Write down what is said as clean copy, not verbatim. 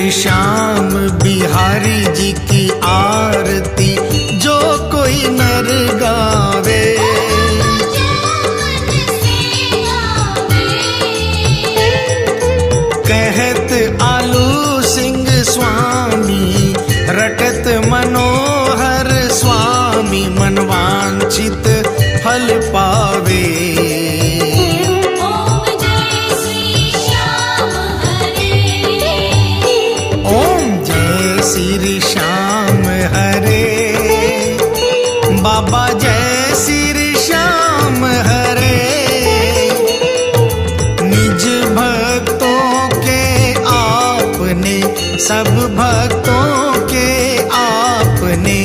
श्री श्याम बिहारी जी की आरती जो कोई नर गावे। कहत आलू सिंह स्वामी रटत मनोहर स्वामी मनवांछित फल पावे। ओम जय श्री श्याम हरे। ओम जय श्री श्याम हरे। बाबा जय श्री श्याम हरे। निज भक्तों के आपने सब भक्तों के आपने